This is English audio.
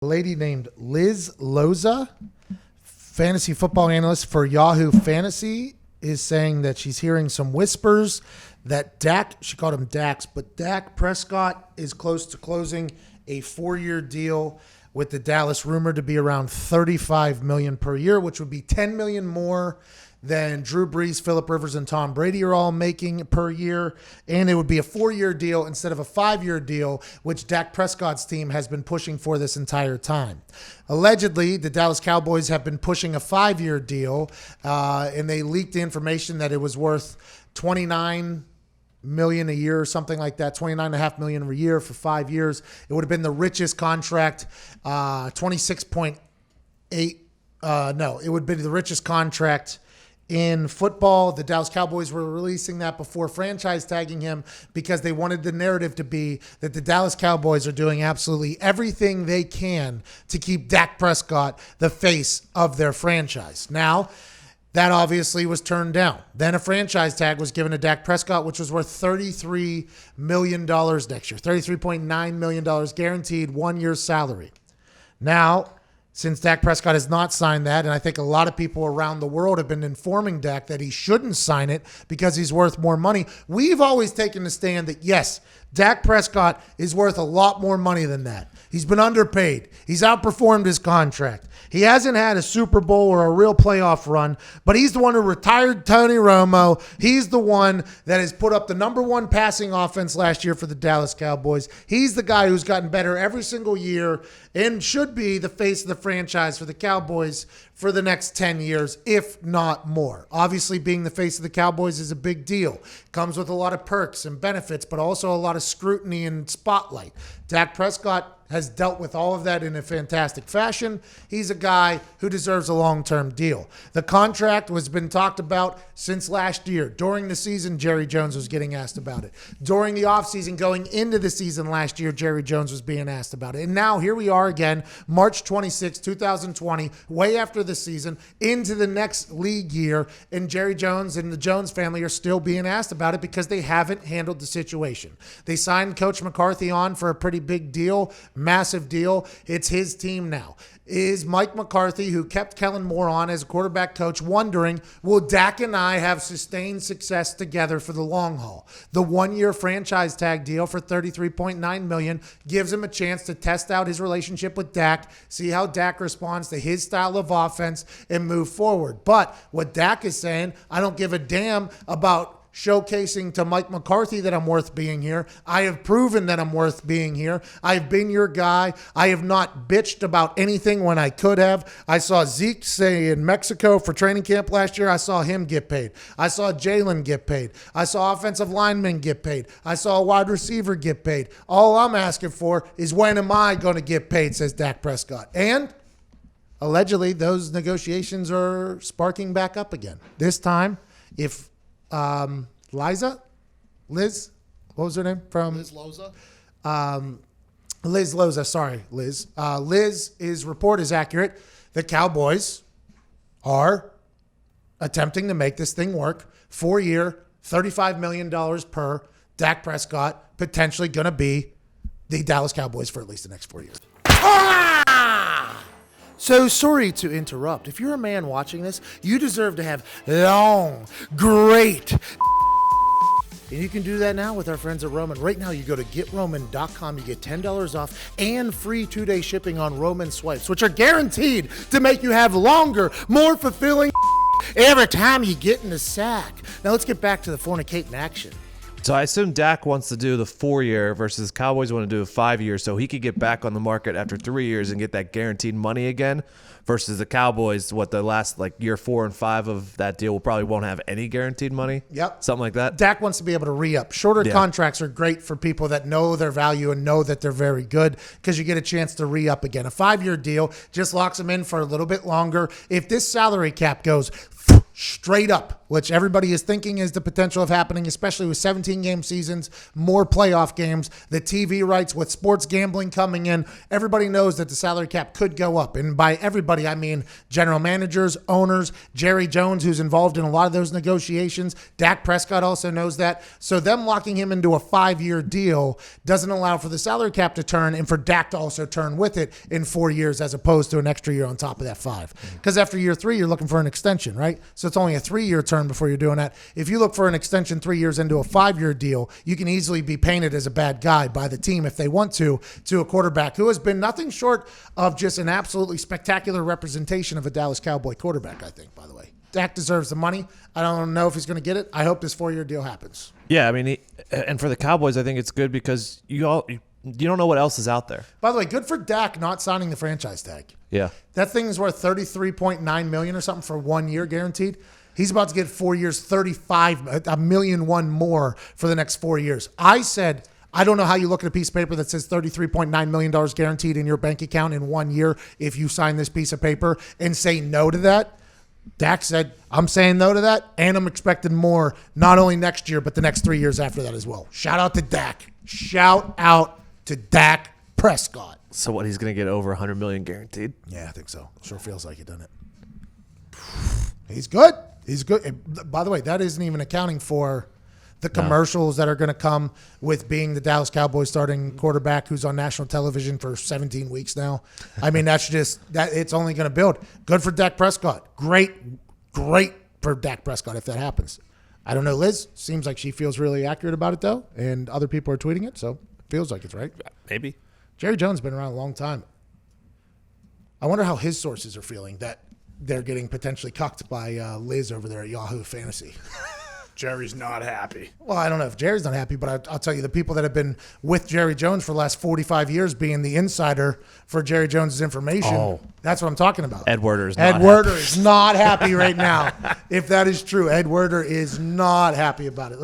A lady named Liz Loza, fantasy football analyst for Yahoo Fantasy, is saying that she's hearing some whispers that she called him Dax, but Dak Prescott is close to closing a 4-year deal with the Dallas, rumored to be around $35 million per year, which would be $10 million more than Drew Brees, Phillip Rivers, and Tom Brady are all making per year. And it would be a 4-year deal instead of a 5-year deal, which Dak Prescott's team has been pushing for this entire time. Allegedly, the Dallas Cowboys have been pushing a 5-year deal, and they leaked the information that it was worth $29 million a year or something like that, $29.5 million a year for 5 years. It would have been the richest contract, 26.8. It would be the richest contract in football. The Dallas Cowboys were releasing that before franchise tagging him because they wanted the narrative to be that the Dallas Cowboys are doing absolutely everything they can to keep Dak Prescott the face of their franchise. Now, that obviously was turned down. Then a franchise tag was given to Dak Prescott, which was worth $33 million next year, $33.9 million guaranteed 1-year salary. Now, since Dak Prescott has not signed that, and I think a lot of people around the world have been informing Dak that he shouldn't sign it because he's worth more money, we've always taken the stand that, yes, Dak Prescott is worth a lot more money than that. He's been underpaid. He's outperformed his contract. He hasn't had a Super Bowl or a real playoff run, but he's the one who retired Tony Romo. He's the one that has put up the number one passing offense last year for the Dallas Cowboys. He's the guy who's gotten better every single year and should be the face of the franchise for the Cowboys for the next 10 years, if not more. Obviously, being the face of the Cowboys is a big deal. Comes with a lot of perks and benefits, but also a lot of scrutiny and spotlight. Dak Prescott has dealt with all of that in a fantastic fashion. He's a guy who deserves a long-term deal. The contract has been talked about since last year. During the season, Jerry Jones was getting asked about it. During the offseason, going into the season last year, Jerry Jones was being asked about it. And now here we are again, March 26, 2020, way after the season, into the next league year, and Jerry Jones and the Jones family are still being asked about it because they haven't handled the situation. They signed Coach McCarthy on for a pretty big deal, massive deal. It's his team now. Is Mike McCarthy, who kept Kellen Moore on as a quarterback coach, wondering, will Dak and I have sustained success together for the long haul? The 1-year franchise tag deal for $33.9 million gives him a chance to test out his relationship with Dak, see how Dak responds to his style of offense, and move forward. But what Dak is saying, I don't give a damn about showcasing to Mike McCarthy that I'm worth being here. I have proven that I'm worth being here. I've been your guy. I have not bitched about anything when I could have. I saw Zeke say in Mexico for training camp last year, I saw him get paid. I saw Jalen get paid. I saw offensive linemen get paid. I saw a wide receiver get paid. All I'm asking for is when am I going to get paid, says Dak Prescott. And allegedly, those negotiations are sparking back up again. This time, if Liz, what was her name? Liz Loza. Liz Loza, sorry, Liz. Liz's report is accurate. The Cowboys are attempting to make this thing work. 4-year, $35 million per. Dak Prescott potentially going to be the Dallas Cowboys for at least the next 4 years. So sorry to interrupt. If you're a man watching this, you deserve to have long, great. And you can do that now with our friends at Roman. Right now, you go to GetRoman.com. You get $10 off and free 2-day shipping on Roman swipes, which are guaranteed to make you have longer, more fulfilling every time you get in the sack. Now let's get back to the fornicating action. So I assume Dak wants to do the 4-year versus Cowboys want to do a 5-year so he could get back on the market after 3 years and get that guaranteed money again versus the Cowboys, the last year 4 and 5 of that deal probably won't have any guaranteed money. Yep. Something like that. Dak wants to be able to re-up. Shorter contracts are great for people that know their value and know that they're very good because you get a chance to re-up again. A 5-year deal just locks them in for a little bit longer. If this salary cap goes straight up, which everybody is thinking is the potential of happening, especially with 17-game seasons, more playoff games, the TV rights with sports gambling coming in. Everybody knows that the salary cap could go up. And by everybody, I mean general managers, owners, Jerry Jones, who's involved in a lot of those negotiations. Dak Prescott also knows that. So them locking him into a 5-year deal doesn't allow for the salary cap to turn and for Dak to also turn with it in 4 years as opposed to an extra year on top of that 5. Because after year 3, you're looking for an extension, right? So it's only a 3-year term before you're doing that. If you look for an extension 3 years into a 5-year deal, you can easily be painted as a bad guy by the team if they want to a quarterback who has been nothing short of just an absolutely spectacular representation of a Dallas Cowboy quarterback, I think, by the way. Dak deserves the money. I don't know if he's going to get it. I hope this 4-year deal happens. Yeah, I mean, and for the Cowboys, I think it's good because you don't know what else is out there. By the way, good for Dak not signing the franchise tag. Yeah. That thing is worth $33.9 million or something for 1 year guaranteed. He's about to get 4 years, $1 million more for the next 4 years. I said, I don't know how you look at a piece of paper that says $33.9 million guaranteed in your bank account in 1 year if you sign this piece of paper and say no to that. Dak said, I'm saying no to that, and I'm expecting more not only next year, but the next 3 years after that as well. Shout out to Dak. Shout out to Dak Prescott. So what, he's going to get over $100 million guaranteed? Yeah, I think so. Sure feels like it, doesn't it? He's good. He's good. By the way, that isn't even accounting for the commercials that are going to come with being the Dallas Cowboys starting quarterback who's on national television for 17 weeks now. I mean, that's just that. It's only going to build. Good for Dak Prescott. Great for Dak Prescott if that happens. I don't know, Liz. Seems like she feels really accurate about it, though, and other people are tweeting it, so it feels like it's right. Maybe. Jerry Jones has been around a long time. I wonder how his sources are feeling that they're getting potentially cucked by Liz over there at Yahoo Fantasy. Jerry's not happy. Well, I don't know if Jerry's not happy, but I'll tell you, the people that have been with Jerry Jones for the last 45 years being the insider for Jerry Jones' information, that's what I'm talking about. Ed Werder is not happy right now. If that is true, Ed Werder is not happy about it.